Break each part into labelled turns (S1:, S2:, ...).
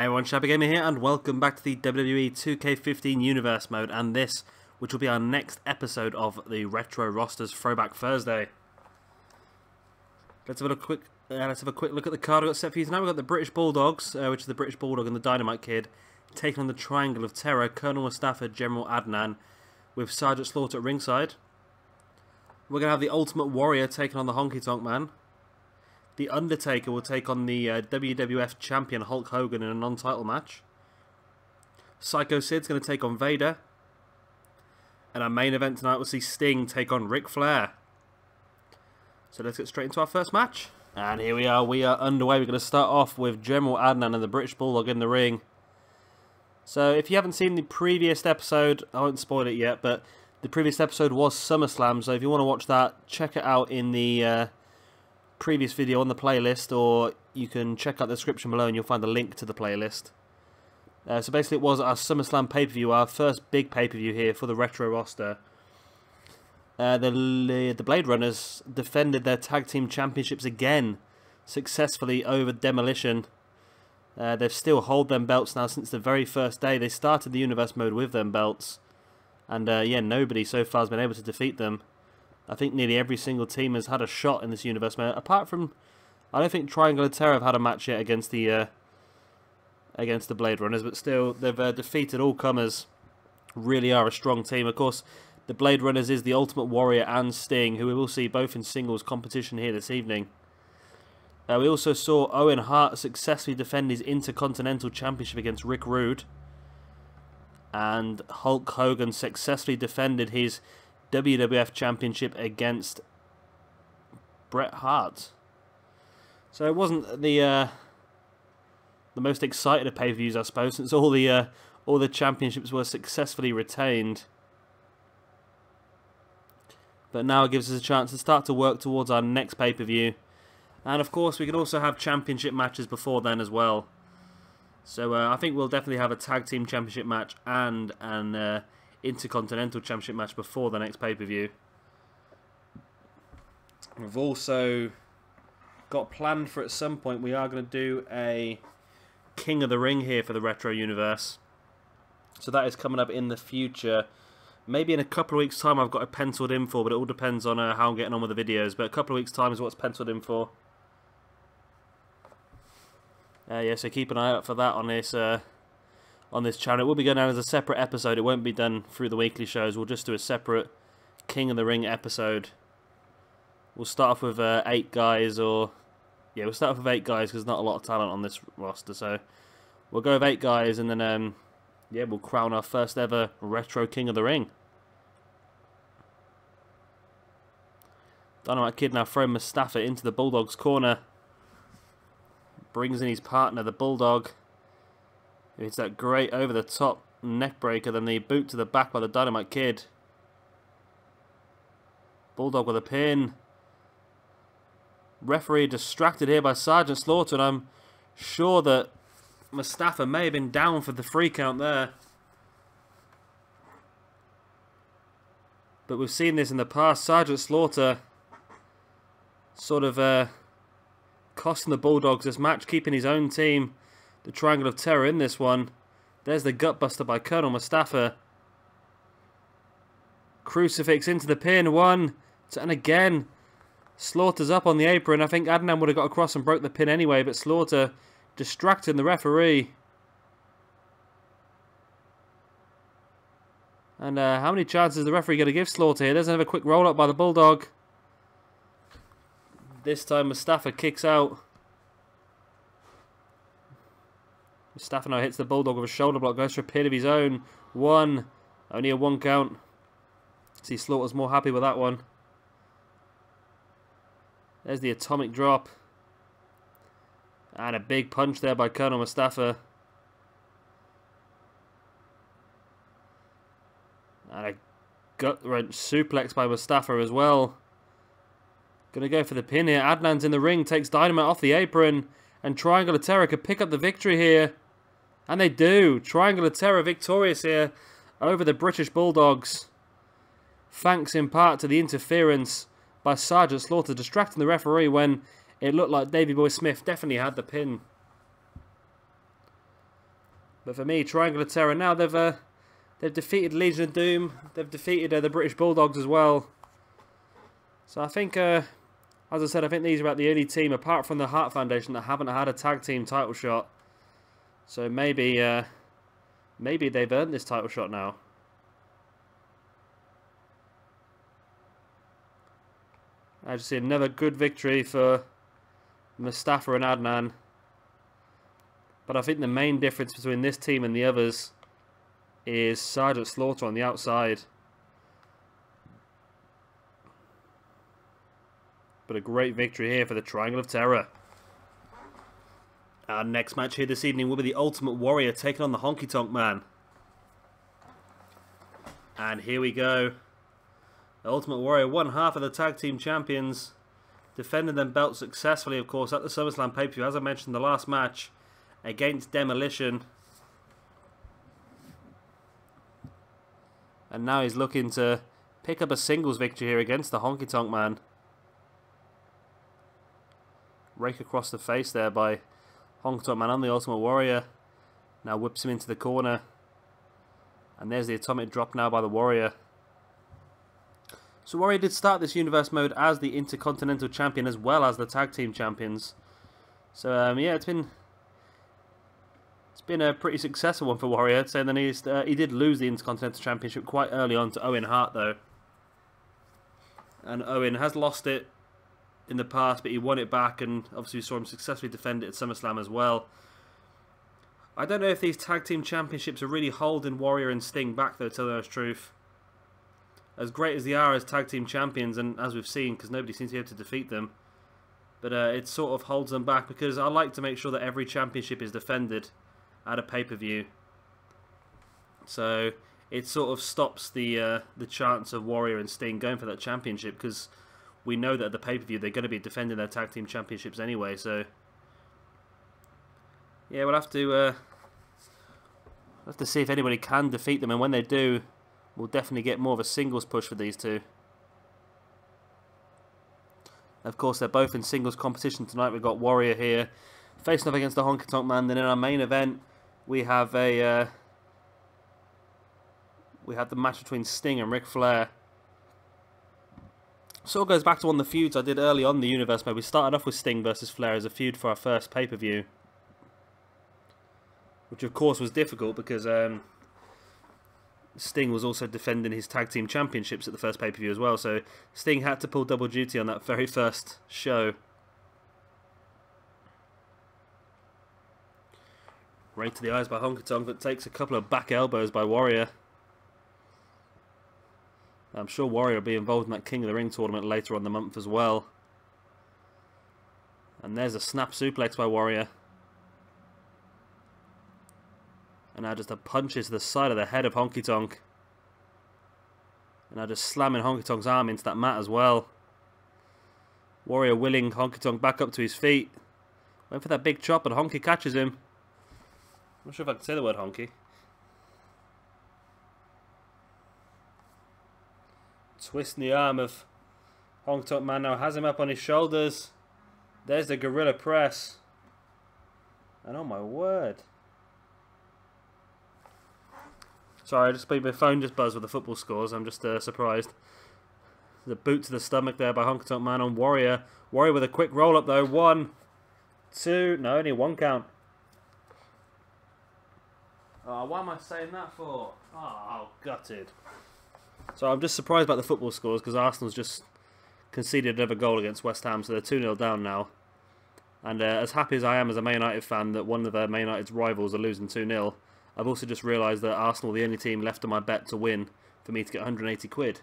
S1: Hey everyone, Shabby Gamer here, and welcome back to the WWE 2K15 Universe mode, and this, which will be our next episode of the Retro Rosters Throwback Thursday. Let's have a quick look at the card I've got set for you tonight. We've got the British Bulldogs, which is the British Bulldog and the Dynamite Kid, taking on the Triangle of Terror, Colonel Mustafa, General Adnan, with Sergeant Slaughter at ringside. We're going to have the Ultimate Warrior taking on the Honky Tonk Man. The Undertaker will take on the WWF Champion Hulk Hogan in a non-title match. Sycho Sid's going to take on Vader. And our main event tonight will see Sting take on Ric Flair. So let's get straight into our first match. And here we are underway. We're going to start off with General Adnan and the British Bulldog in the ring. So if you haven't seen the previous episode, I won't spoil it yet, but the previous episode was SummerSlam. So if you want to watch that, check it out in the previous video on the playlist, or you can check out the description below and you'll find a link to the playlist. So basically it was our SummerSlam pay-per-view, our first big pay-per-view here for the Retro roster. The Blade Runners defended their tag team championships again successfully over Demolition. They've still held them belts now since the very first day. They started the Universe mode with them belts, and yeah, nobody so far has been able to defeat them. I think nearly every single team has had a shot in this Universe mode, apart from, I don't think Triangle of Terror have had a match yet against the Blade Runners, but still, they've defeated all comers. Really are a strong team. Of course, the Blade Runners is the Ultimate Warrior and Sting, who we will see both in singles competition here this evening. We also saw Owen Hart successfully defend his Intercontinental Championship against Rick Rude, and Hulk Hogan successfully defended his WWF Championship against Bret Hart. So it wasn't the most excited of pay-per-views, I suppose, since all the championships were successfully retained. But now it gives us a chance to start to work towards our next pay-per-view, and of course we can also have championship matches before then as well. So I think we'll definitely have a tag team championship match and an Intercontinental Championship match before the next pay-per-view. We've also got planned for, at some point, we are going to do a King of the Ring here for the Retro Universe. So that is coming up in the future. Maybe in a couple of weeks' time I've got it penciled in for, but it all depends on how I'm getting on with the videos. But a couple of weeks' time is what's penciled in for. Yeah, so keep an eye out for that on this channel. It will be going down as a separate episode. It won't be done through the weekly shows. We'll just do a separate King of the Ring episode. We'll start off with 8 guys, or yeah, we'll start off with 8 guys because there's not a lot of talent on this roster. So we'll go with 8 guys, and then yeah, we'll crown our first ever Retro King of the Ring. Dynamite Kid now throwing Mustafa into the Bulldog's corner. Brings in his partner, the Bulldog. It's that great over-the-top neck breaker, then the boot to the back by the Dynamite Kid. Bulldog with a pin. Referee distracted here by Sergeant Slaughter, and I'm sure that Mustafa may have been down for the 3 count there. But we've seen this in the past. Sergeant Slaughter sort of costing the Bulldogs this match, keeping his own team, the Triangle of Terror, in this one. There's the Gutbuster by Colonel Mustafa. Crucifix into the pin. 1, and again, Slaughter's up on the apron. I think Adnan would have got across and broke the pin anyway, but Slaughter distracting the referee. And how many chances is the referee going to give Slaughter here? There's another quick roll-up by the Bulldog. This time Mustafa kicks out. Mustafa now hits the Bulldog with a shoulder block, goes for a pin of his own. 1, only a 1 count. See, Slaughter's more happy with that one. There's the atomic drop. And a big punch there by Colonel Mustafa. And a gut-wrench suplex by Mustafa as well. Gonna go for the pin here. Adnan's in the ring, takes Dynamite off the apron, and Triangle of Terror could pick up the victory here. And they do. Triangle of Terror victorious here over the British Bulldogs. Thanks in part to the interference by Sergeant Slaughter distracting the referee when it looked like Davey Boy Smith definitely had the pin. But for me, Triangle of Terror now, they've defeated Legion of Doom. They've defeated the British Bulldogs as well. So I think, as I said, I think these are about the only team, apart from the Hart Foundation, that haven't had a tag team title shot. So maybe they've earned this title shot now. I just see another good victory for Mustafa and Adnan. But I think the main difference between this team and the others is Sergeant Slaughter on the outside. But a great victory here for the Triangle of Terror. Our next match here this evening will be the Ultimate Warrior taking on the Honky Tonk Man. And here we go. The Ultimate Warrior, one half of the Tag Team Champions, defending them belts successfully, of course, at the SummerSlam pay-per-view, as I mentioned in the last match, against Demolition. And now he's looking to pick up a singles victory here against the Honky Tonk Man. Rake across the face there by Honky Tonk Man on the Ultimate Warrior. Now whips him into the corner. And there's the atomic drop now by the Warrior. So Warrior did start this Universe mode as the Intercontinental Champion as well as the Tag Team Champions. So yeah, it's been a pretty successful one for Warrior. So then he did lose the Intercontinental Championship quite early on to Owen Hart though. And Owen has lost it in the past, but he won it back, and obviously we saw him successfully defend it at SummerSlam as well. I don't know if these Tag Team Championships are really holding Warrior and Sting back though, to tell the honest truth. As great as they are as Tag Team Champions, and as we've seen, because nobody seems to be able to defeat them, but it sort of holds them back, because I like to make sure that every championship is defended at a pay-per-view. So it sort of stops the chance of Warrior and Sting going for that championship, because we know that at the pay-per-view they're going to be defending their Tag Team Championships anyway. So yeah, we'll have to see if anybody can defeat them, and when they do, we'll definitely get more of a singles push for these two. Of course, they're both in singles competition tonight. We've got Warrior here facing off against the Honky Tonk Man. Then in our main event, we have the match between Sting and Ric Flair. Sort of goes back to one of the feuds I did early on in the Universe mode. We started off with Sting versus Flair as a feud for our first pay-per-view, which of course was difficult because Sting was also defending his Tag Team Championships at the first pay-per-view as well, so Sting had to pull double duty on that very first show. Right to the eyes by Honky Tonk, but takes a couple of back elbows by Warrior. I'm sure Warrior will be involved in that King of the Ring tournament later on in the month as well. And there's a snap suplex by Warrior. And now just a punches to the side of the head of Honky Tonk. And now just slamming Honky Tonk's arm into that mat as well. Warrior willing Honky Tonk back up to his feet. Went for that big chop, and Honky catches him. I'm not sure if I can say the word Honky. Twisting the arm of Honky Tonk Man, now has him up on his shoulders. There's the gorilla press. And oh my word. Sorry, my phone just buzzed with the football scores. I'm just surprised. The boot to the stomach there by Honky Tonk Man on Warrior. Warrior with a quick roll up though. 1, 2, no, only one count. Oh, why am I saying that for? Oh, gutted. So I'm just surprised about the football scores because Arsenal's just conceded another goal against West Ham, so they're 2-0 down now. And as happy as I am as a Man United fan that one of their Man United's rivals are losing 2-0, I've also just realised that Arsenal are the only team left on my bet to win for me to get 180 quid.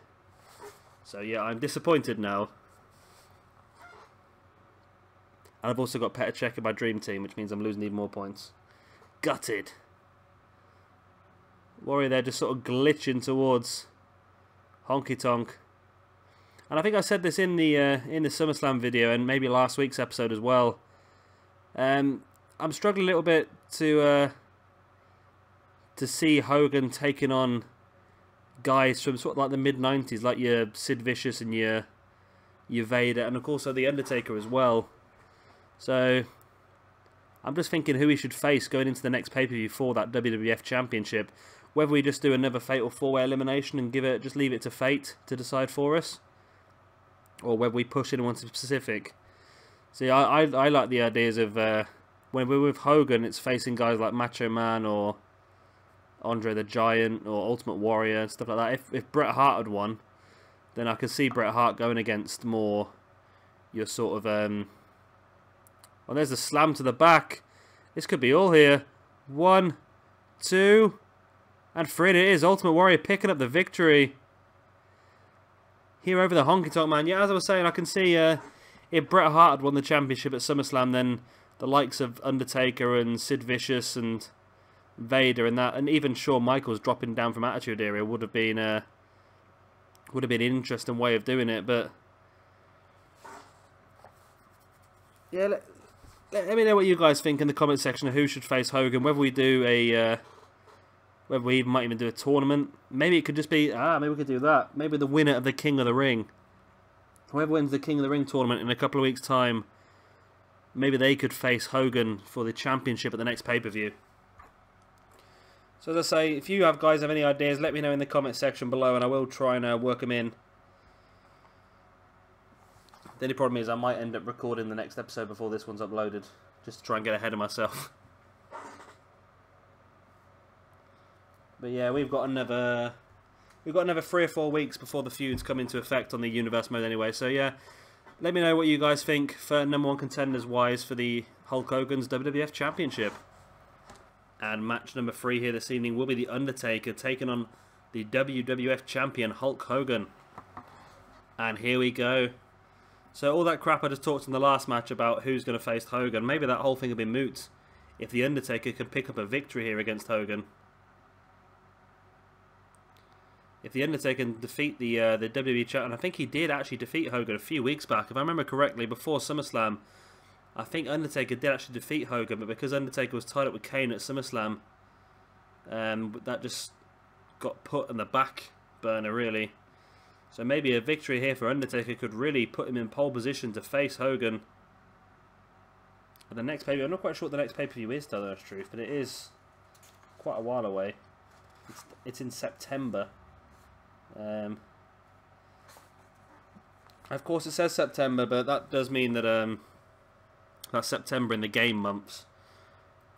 S1: So yeah, I'm disappointed now. And I've also got Petr Cech in my dream team, which means I'm losing even more points. Gutted. Warrior there just sort of glitching towards Honky Tonk. And I think I said this in the SummerSlam video and maybe last week's episode as well. I'm struggling a little bit to see Hogan taking on guys from sort of like the mid-90s, like your Sid Vicious and your Vader, and of course the Undertaker as well. So I'm just thinking who he should face going into the next pay-per-view for that WWF Championship. Whether we just do another Fatal 4-way elimination and just leave it to fate to decide for us, or whether we push anyone specific. See, I like the ideas of when we're with Hogan, it's facing guys like Macho Man or Andre the Giant or Ultimate Warrior and stuff like that. If Bret Hart had won, then I could see Bret Hart going against more your sort of oh, there's a slam to the back. This could be all here. 1, 2, and 3 it is. Ultimate Warrior picking up the victory here over the Honky Tonk Man. Yeah, as I was saying, I can see if Bret Hart had won the championship at SummerSlam, then the likes of Undertaker and Sid Vicious and Vader and even Shawn Michaels dropping down from Attitude Era would have been an interesting way of doing it. But yeah, let me know what you guys think in the comment section of who should face Hogan. Whether we do whether we might even do a tournament. Maybe it could just be maybe we could do that. Maybe the winner of the King of the Ring, whoever wins the King of the Ring tournament in a couple of weeks' time, maybe they could face Hogan for the championship at the next pay-per-view. So as I say, if you guys have any ideas, let me know in the comment section below, and I will try and work them in. The only problem is I might end up recording the next episode before this one's uploaded, just to try and get ahead of myself. But yeah, we've got another 3 or 4 weeks before the feuds come into effect on the Universe mode anyway. So yeah, let me know what you guys think for #1 contenders wise for the Hulk Hogan's WWF Championship. And match number 3 here this evening will be the Undertaker taking on the WWF Champion Hulk Hogan. And here we go. So all that crap I just talked in the last match about who's going to face Hogan, maybe that whole thing will be moot if the Undertaker can pick up a victory here against Hogan. If the Undertaker can defeat the WWE Champion, and I think he did actually defeat Hogan a few weeks back, if I remember correctly, before SummerSlam. I think Undertaker did actually defeat Hogan, but because Undertaker was tied up with Kane at SummerSlam, that just got put in the back burner, really. So maybe a victory here for Undertaker could really put him in pole position to face Hogan at the next pay-per-view. I'm not quite sure what the next pay-per-view is, to tell the honest truth, but it is quite a while away. It's in September. Of course it says September, but that does mean that that's September in the game months.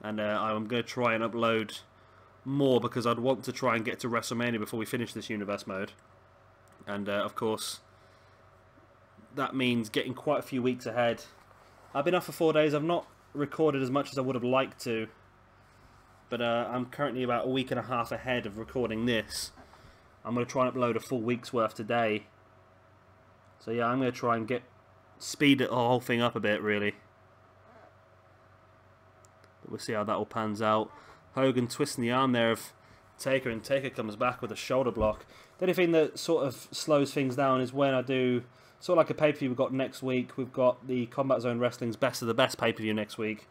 S1: And I'm going to try and upload more because I'd want to try and get to WrestleMania before we finish this Universe mode. And of course that means getting quite a few weeks ahead. I've been off for 4 days. I've not recorded as much as I would have liked to, but I'm currently about a week and a half ahead of recording this. I'm going to try and upload a full week's worth today. So yeah, I'm going to try and speed the whole thing up a bit, really. But we'll see how that all pans out. Hogan twisting the arm there of Taker, and Taker comes back with a shoulder block. The only thing that sort of slows things down is when I do sort of like a pay-per-view we've got next week. We've got the Combat Zone Wrestling's Best of the Best pay-per-view next week,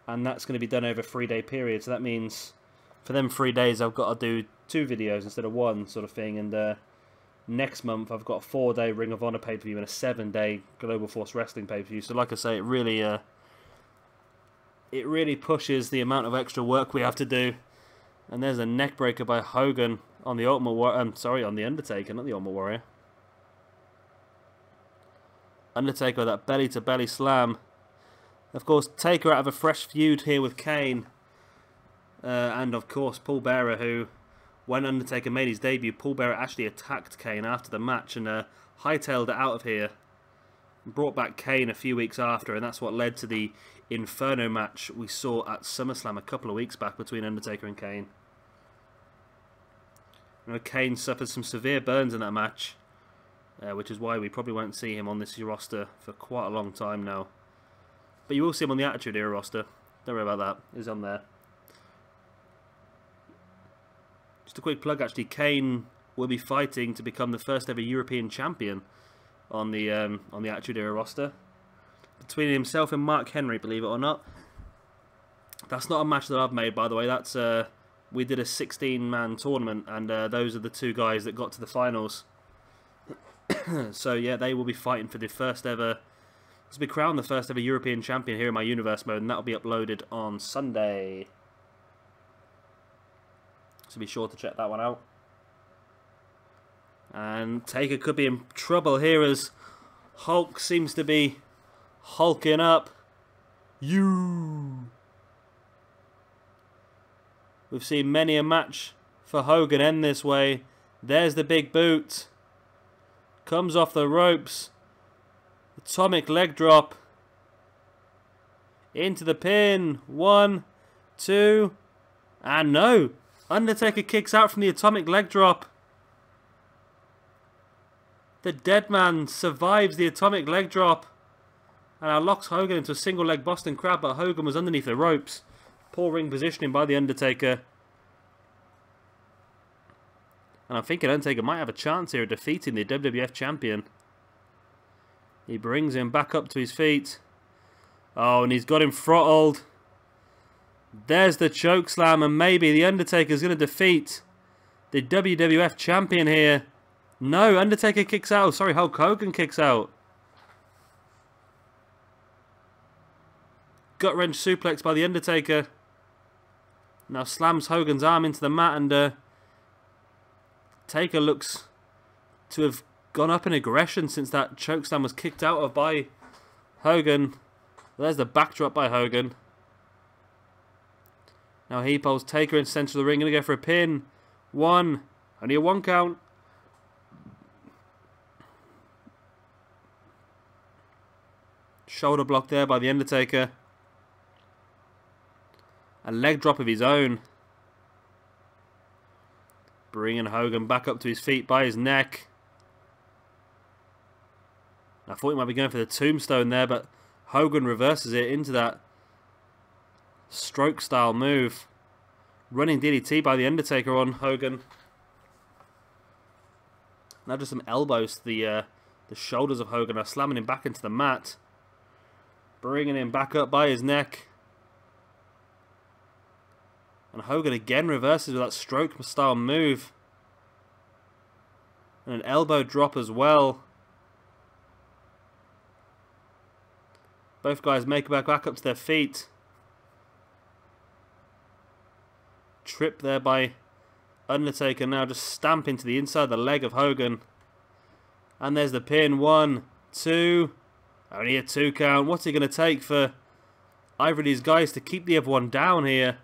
S1: and that's going to be done over a 3-day period. So that means for them 3 days I've got to do 2 videos instead of 1 sort of thing. And next month I've got a 4-day Ring of Honor pay-per-view and a 7-day Global Force Wrestling pay-per-view. So like I say, it really pushes the amount of extra work we have to do. And there's a neck breaker by Hogan on the on the Undertaker, not the Ultimate Warrior. Undertaker with that belly-to-belly slam. Of course, Taker out of a fresh feud here with Kane. And of course, Paul Bearer, who, when Undertaker made his debut, Paul Bearer actually attacked Kane after the match and hightailed it out of here. Brought back Kane a few weeks after, and that's what led to the Inferno match we saw at SummerSlam a couple of weeks back between Undertaker and Kane. You know, Kane suffered some severe burns in that match, which is why we probably won't see him on this roster for quite a long time now. But you will see him on the Attitude Era roster. Don't worry about that. He's on there. Just a quick plug, actually. Kane will be fighting to become the first ever European champion on the Attitude Era roster. Between himself and Mark Henry, believe it or not. That's not a match that I've made, by the way. That's we did a 16-man tournament, and those are the 2 guys that got to the finals. So yeah, they will be fighting for the first ever to be crowned the first ever European champion here in my universe mode, and that'll be uploaded on Sunday. So be sure to check that one out. And Taker could be in trouble here as Hulk seems to be hulking up. We've seen many a match for Hogan end this way. There's the big boot. Comes off the ropes. Atomic leg drop. Into the pin. 1, 2, and no. Undertaker kicks out from the atomic leg drop. The dead man survives the atomic leg drop. And now locks Hogan into a single leg Boston Crab, but Hogan was underneath the ropes. Poor ring positioning by the Undertaker. And I'm thinking Undertaker might have a chance here of defeating the WWF Champion. He brings him back up to his feet. Oh, and he's got him throttled. There's the choke slam, and maybe the Undertaker's going to defeat the WWF Champion here. No, Undertaker kicks out. Sorry, Hulk Hogan kicks out. Gut wrench suplex by the Undertaker. Now slams Hogan's arm into the mat, and Taker looks to have gone up in aggression since that chokeslam was kicked out of by Hogan. There's the backdrop by Hogan. Now he pulls Taker into the center of the ring. Going to go for a pin. 1. Only a 1 count. Shoulder block there by the Undertaker. A leg drop of his own. Bringing Hogan back up to his feet by his neck. I thought he might be going for the tombstone there, but Hogan reverses it into that stroke style move. Running DDT by the Undertaker on Hogan. Now just some elbows to the shoulders of Hogan are slamming him back into the mat. Bringing him back up by his neck. And Hogan again reverses with that stroke style move. And an elbow drop as well. Both guys make it back up to their feet. Trip there by Undertaker, now just stamping to the inside of the leg of Hogan. And there's the pin. 1, 2. Only a 2 count. What's it going to take for either of these guys to keep the other one down here?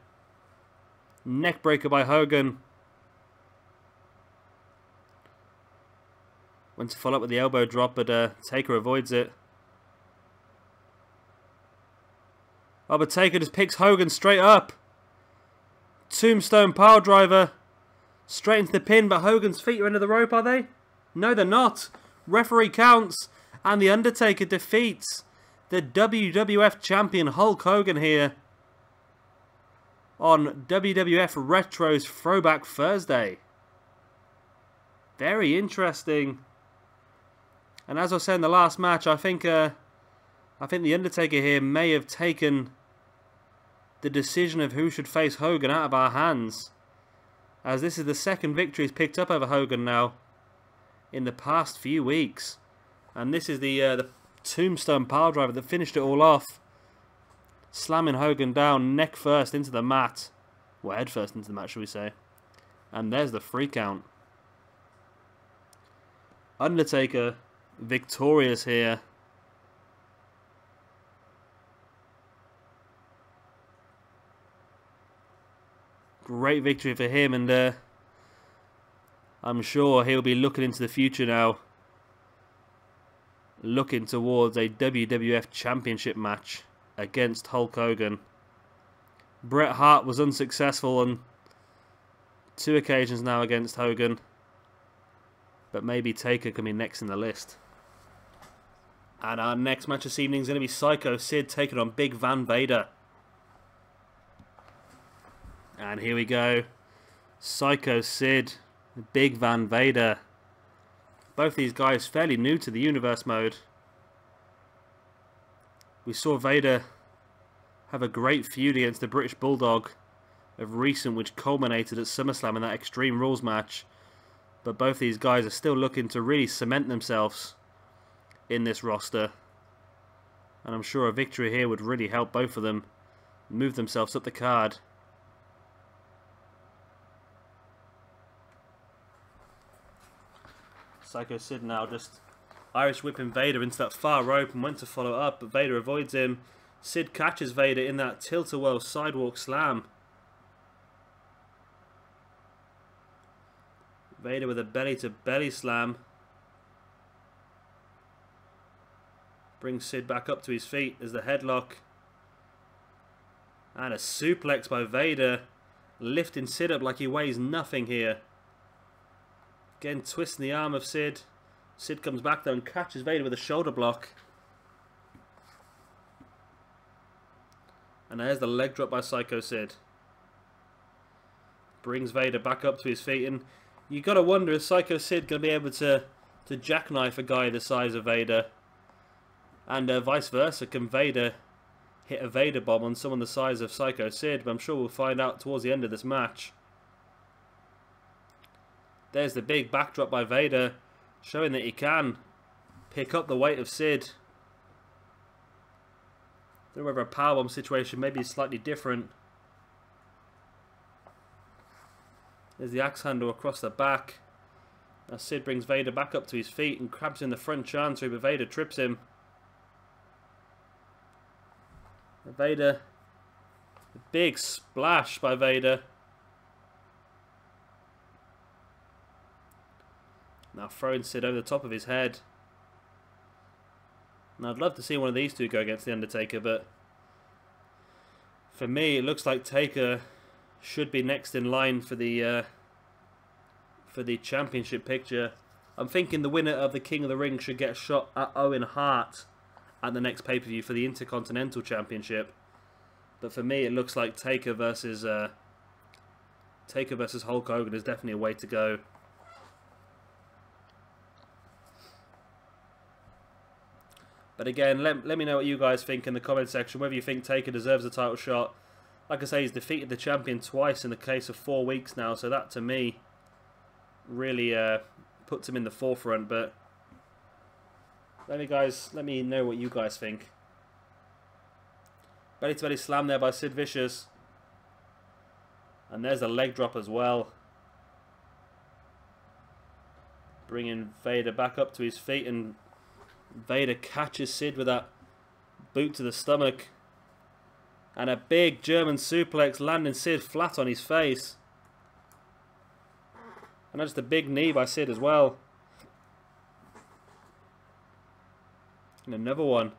S1: Neckbreaker by Hogan. Went to follow up with the elbow drop, but Taker avoids it. Oh, but Taker just picks Hogan straight up. Tombstone pile driver. Straight into the pin, but Hogan's feet are under the rope, are they? No, they're not. Referee counts, and the Undertaker defeats the WWF Champion Hulk Hogan here on WWF Retro's Throwback Thursday. Very interesting. And as I said in the last match, I think the Undertaker here may have taken the decision of who should face Hogan out of our hands, as this is the second victory he's picked up over Hogan now in the past few weeks. And this is the tombstone pile driver that finished it all off, slamming Hogan down neck first into the mat, well, head first into the mat, should we say. And there's the 3 count. Undertaker victorious here. Great victory for him, and I'm sure he'll be looking into the future now, looking towards a WWF Championship match against Hulk Hogan. Bret Hart was unsuccessful on 2 occasions now against Hogan, but maybe Taker can be next in the list. And our next match this evening is going to be Sycho Sid taking on Big Van Vader. And here we go. Sycho Sid, Big Van Vader. Both these guys fairly new to the universe mode. We saw Vader have a great feud against the British Bulldog of recent, which culminated at SummerSlam in that Extreme Rules match. But both these guys are still looking to really cement themselves in this roster. And I'm sure a victory here would really help both of them move themselves up the card. Sycho Sid now just Irish whipping Vader into that far rope and went to follow up, but Vader avoids him. Sid catches Vader in that tilt-a-whirl sidewalk slam. Vader with a belly-to-belly slam. Brings Sid back up to his feet as the headlock. And a suplex by Vader, lifting Sid up like he weighs nothing here. Again, twisting the arm of Sid. Sid comes back though and catches Vader with a shoulder block. And there's the leg drop by Sycho Sid. Brings Vader back up to his feet. And you got to wonder, is Sycho Sid going to be able to jackknife a guy the size of Vader? And vice versa, can Vader hit a Vader bomb on someone the size of Sycho Sid? But I'm sure we'll find out towards the end of this match. There's the big backdrop by Vader, showing that he can pick up the weight of Sid. I don't know whether a powerbomb situation may be slightly different. There's the axe handle across the back. Now Sid brings Vader back up to his feet and grabs in the front chancery, but Vader trips him. Vader, a big splash by Vader. Now throwing Sid over the top of his head. Now I'd love to see one of these two go against the Undertaker, but for me it looks like Taker should be next in line for the championship picture. I'm thinking the winner of the King of the Ring should get a shot at Owen Hart at the next pay-per-view for the Intercontinental Championship. But for me it looks like Taker versus Hulk Hogan is definitely a way to go. But again, let me know what you guys think in the comment section, whether you think Taker deserves a title shot. Like I say, he's defeated the champion twice in the case of 4 weeks now, so that to me really puts him in the forefront. But let me know what you guys think. Belly to belly slam there by Sid Vicious. And there's a leg drop as well. Bringing Vader back up to his feet, and Vader catches Sid with that boot to the stomach. And a big German suplex, landing Sid flat on his face. And that's just a big knee by Sid as well. And another one.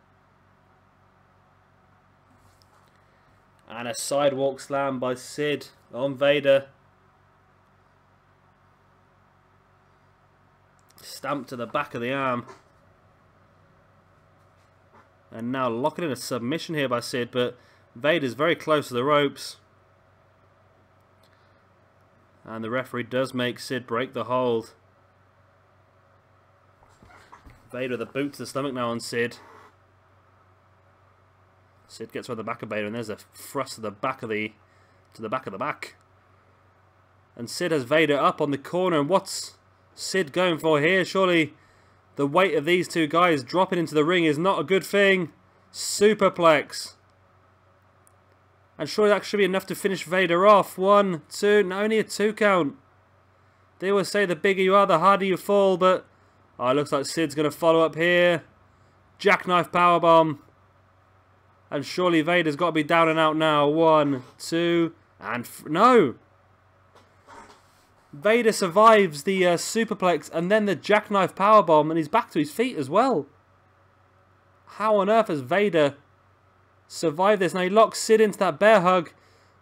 S1: And a sidewalk slam by Sid on Vader. Stamped to the back of the arm. And now locking in a submission here by Sid, but Vader's very close to the ropes. And the referee does make Sid break the hold. Vader with a boot to the stomach now on Sid. Sid gets on the back of Vader, and there's a thrust to the back of the back. And Sid has Vader up on the corner, and what's Sid going for here? Surely the weight of these two guys dropping into the ring is not a good thing. Superplex. And surely that should be enough to finish Vader off. 1, 2, no, only a 2 count. They always say the bigger you are, the harder you fall, but it looks like Sid's going to follow up here. Jackknife powerbomb. And surely Vader's got to be down and out now. 1, 2, and no! Vader survives the superplex and then the jackknife powerbomb, and he's back to his feet as well. How on earth has Vader survived this? Now he locks Sid into that bear hug.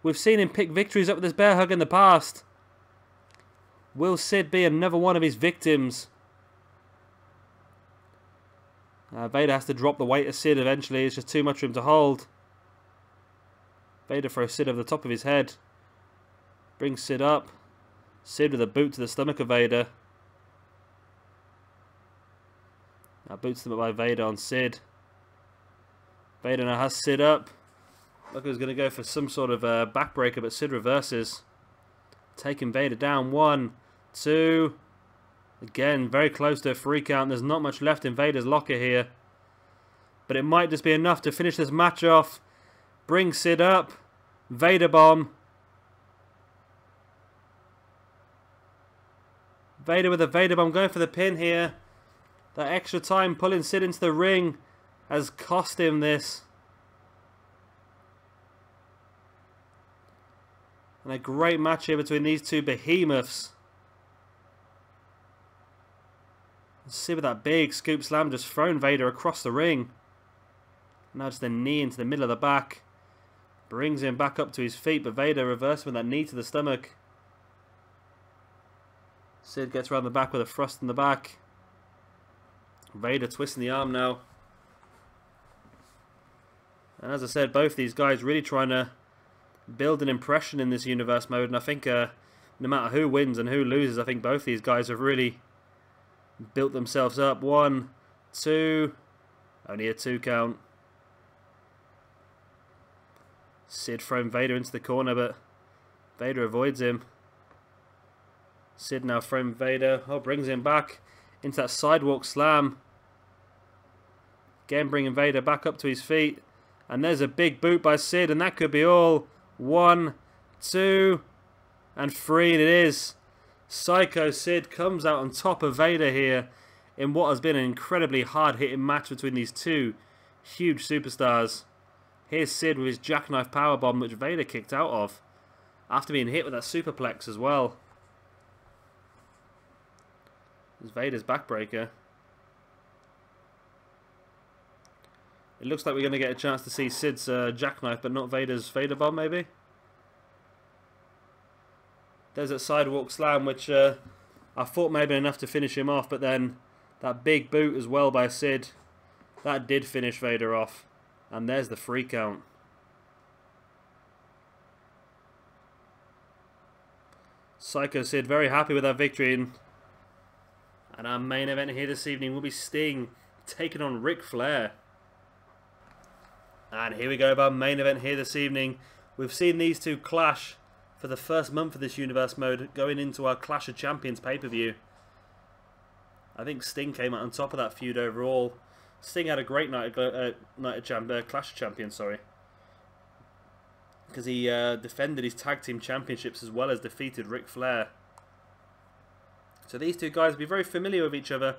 S1: We've seen him pick victories up with this bear hug in the past. Will Sid be another one of his victims? Vader has to drop the weight of Sid eventually. It's just too much for him to hold. Vader throws Sid over the top of his head. Brings Sid up. Sid with a boot to the stomach of Vader. Now boots them up by Vader on Sid. Vader now has Sid up. Look, he was going to go for some sort of backbreaker, but Sid reverses. Taking Vader down. 1, 2. Again, very close to a 3 count. There's not much left in Vader's locker here. But it might just be enough to finish this match off. Bring Sid up. Vader bomb. Vader with a Vader bomb going for the pin here. That extra time pulling Sid into the ring has cost him this. And a great match here between these two behemoths. Sid with that big scoop slam just thrown Vader across the ring. Now just a knee into the middle of the back. Brings him back up to his feet, but Vader reverses with that knee to the stomach. Sid gets around the back with a thrust in the back. Vader twisting the arm now. And as I said, both these guys really trying to build an impression in this universe mode. And I think no matter who wins and who loses, I think both these guys have really built themselves up. 1, 2. Only a 2 count. Sid throwing Vader into the corner, but Vader avoids him. Sid now throwing Vader. Oh, brings him back into that sidewalk slam. Again, bringing Vader back up to his feet. And there's a big boot by Sid, and that could be all. 1, 2, and 3, and it is. Sycho Sid comes out on top of Vader here in what has been an incredibly hard-hitting match between these two huge superstars. Here's Sid with his jackknife powerbomb, which Vader kicked out of after being hit with that superplex as well. There's Vader's backbreaker. It looks like we're going to get a chance to see Sid's jackknife, but not Vader's Vader bomb, maybe. There's that sidewalk slam, which I thought may have been enough to finish him off, but then that big boot as well by Sid, that did finish Vader off. And there's the 3 count. Sycho Sid very happy with that victory. And our main event here this evening will be Sting taking on Ric Flair. And here we go with our main event here this evening. We've seen these two clash for the first month of this universe mode going into our Clash of Champions pay-per-view. I think Sting came out on top of that feud overall. Sting had a great Clash of Champions, sorry. Because he defended his tag team championships as well as defeated Ric Flair. So these two guys will be very familiar with each other,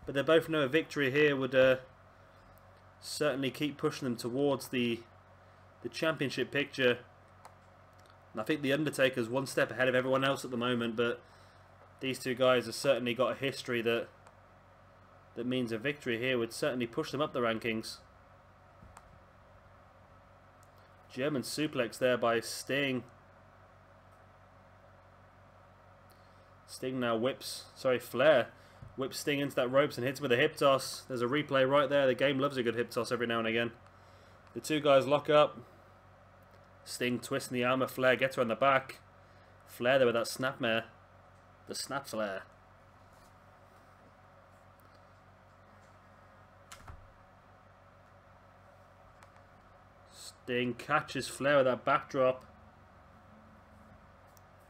S1: but they both know a victory here would certainly keep pushing them towards the championship picture. And I think the Undertaker's one step ahead of everyone else at the moment, but these two guys have certainly got a history that means a victory here would certainly push them up the rankings. German suplex there by Sting. Sting now Flair whips Sting into that ropes and hits him with a hip toss. There's a replay right there. The game loves a good hip toss every now and again. The two guys lock up. Sting twisting the arm of Flair, gets her on the back. Flair there with that snapmare. The snap Flair. Sting catches Flair with that backdrop.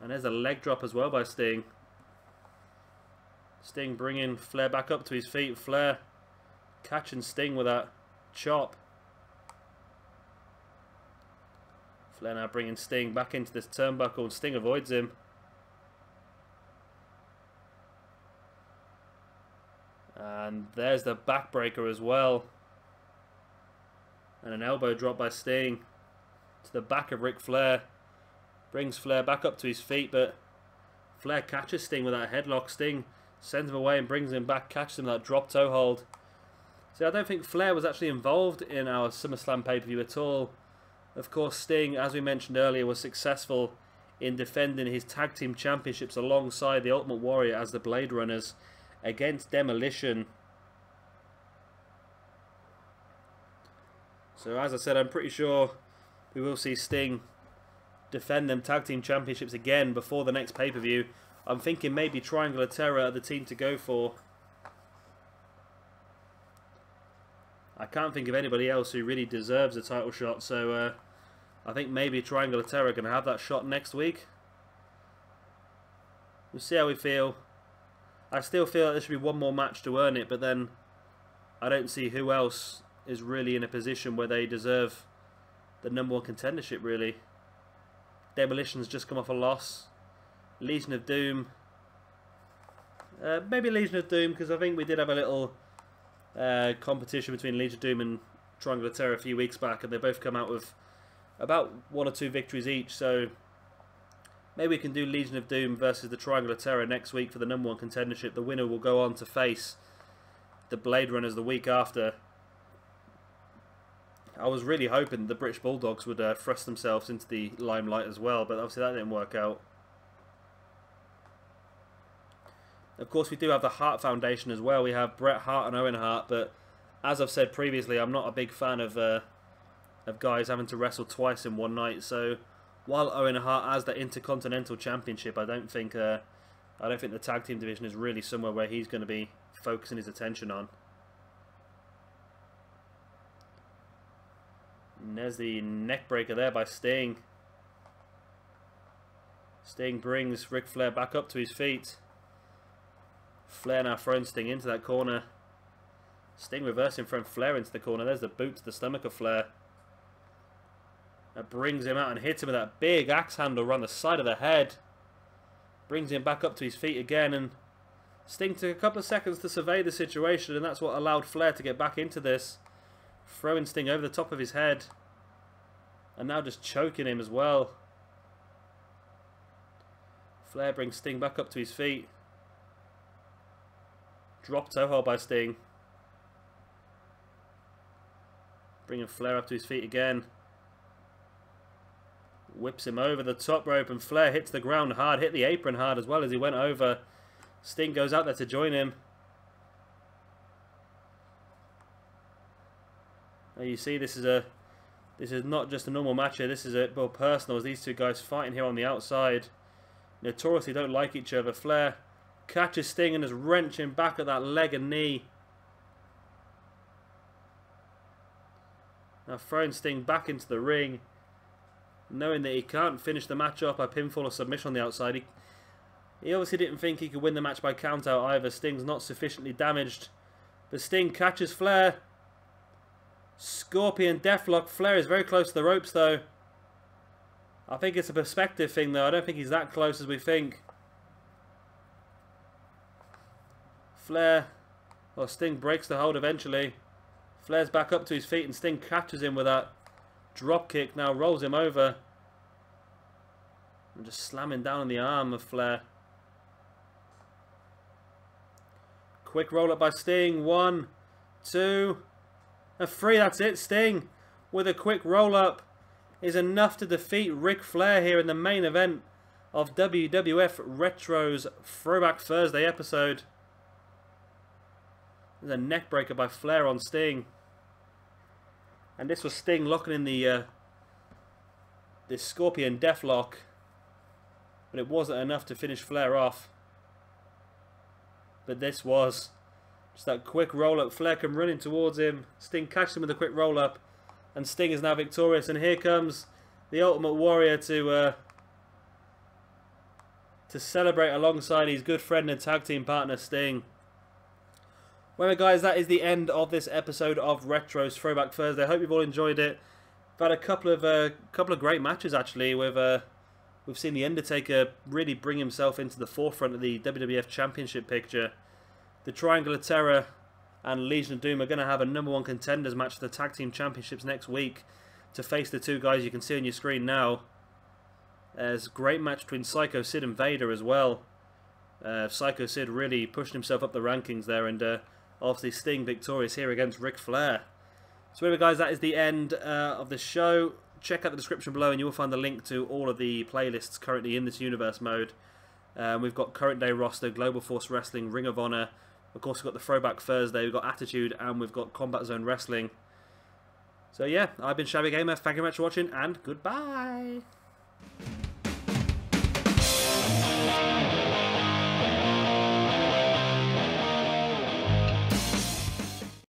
S1: And there's a leg drop as well by Sting. Sting bringing Flair back up to his feet. Flair catching Sting with that chop. Flair now bringing Sting back into this turnbuckle, and Sting avoids him. And there's the backbreaker as well. And an elbow drop by Sting to the back of Ric Flair. Brings Flair back up to his feet, but Flair catches Sting with that headlock. Sting sends him away and brings him back, catches him with that drop toe hold. See, I don't think Flair was actually involved in our SummerSlam pay-per-view at all. Of course, Sting, as we mentioned earlier, was successful in defending his tag team championships alongside the Ultimate Warrior as the Blade Runners against Demolition. So as I said, I'm pretty sure we will see Sting defend them tag team championships again before the next pay-per-view. I'm thinking maybe Triangle of Terror are the team to go for. I can't think of anybody else who really deserves a title shot, so I think maybe Triangle of Terror are going to have that shot next week. We'll see how we feel. I still feel like there should be one more match to earn it, but then I don't see who else is really in a position where they deserve the #1 contendership, really. Demolition's just come off a loss. Legion of Doom. Maybe Legion of Doom, because I think we did have a little competition between Legion of Doom and Triangle of Terror a few weeks back, and they both come out with about 1 or 2 victories each, so maybe we can do Legion of Doom versus the Triangle of Terror next week for the #1 contendership. The winner will go on to face the Blade Runners the week after. I was really hoping the British Bulldogs would thrust themselves into the limelight as well, but obviously that didn't work out. Of course, we do have the Hart Foundation as well. We have Bret Hart and Owen Hart, but as I've said previously, I'm not a big fan of guys having to wrestle twice in one night. So while Owen Hart has the Intercontinental Championship, I don't think the tag team division is really somewhere where he's going to be focusing his attention on. And there's the neck breaker there by Sting. Sting brings Ric Flair back up to his feet. Flair now throwing Sting into that corner. Sting reversing, throwing Flair into the corner. There's the boot to the stomach of Flair. That brings him out and hits him with that big axe handle around the side of the head. Brings him back up to his feet again, and Sting took a couple of seconds to survey the situation, and that's what allowed Flair to get back into this. Throwing Sting over the top of his head. And now just choking him as well. Flair brings Sting back up to his feet. Drop toe hold by Sting. Bringing Flair up to his feet again. Whips him over the top rope, and Flair hits the ground hard, hit the apron hard as well as he went over. Sting goes out there to join him. Now you see, this is not just a normal match here. This is a bit personal, as these two guys fighting here on the outside. Notoriously don't like each other. Flair catches Sting and is wrenching back at that leg and knee. Now throwing Sting back into the ring, knowing that he can't finish the match off by pinfall or submission on the outside. He obviously didn't think he could win the match by count out either. Sting's not sufficiently damaged. But Sting catches Flair. Scorpion Deathlock. Flair is very close to the ropes though. I think it's a perspective thing though. I don't think he's that close as we think. Sting breaks the hold eventually. Flair's back up to his feet and Sting catches him with that drop kick. Now rolls him over. And just slamming down on the arm of Flair. Quick roll up by Sting. 1, 2, and 3. That's it. Sting with a quick roll up is enough to defeat Ric Flair here in the main event of WWF Retro's Throwback Thursday episode. There's a neck breaker by Flair on Sting. And this was Sting locking in the this Scorpion Deathlock. But it wasn't enough to finish Flair off. But this was just that quick roll up. Flair come running towards him. Sting catches him with a quick roll up. And Sting is now victorious. And here comes the Ultimate Warrior to celebrate alongside his good friend and tag team partner Sting. Well guys, that is the end of this episode of Retro's Throwback Thursday. I hope you've all enjoyed it. We've had a couple of great matches actually. We've seen the Undertaker really bring himself into the forefront of the WWF Championship picture. The Triangle of Terror and Legion of Doom are going to have a #1 contenders match for the Tag Team Championships next week to face the two guys you can see on your screen now. There's a great match between Sycho Sid and Vader as well. Sycho Sid really pushing himself up the rankings there, and obviously Sting victorious here against Ric Flair. So anyway guys, that is the end of the show. Check out the description below and you will find the link to all of the playlists currently in this universe mode. We've got current day roster, Global Force Wrestling, Ring of Honor. Of course we've got the Throwback Thursday, we've got Attitude, and we've got Combat Zone Wrestling. So yeah, I've been Shabby Gamer, thank you very much for watching, and goodbye!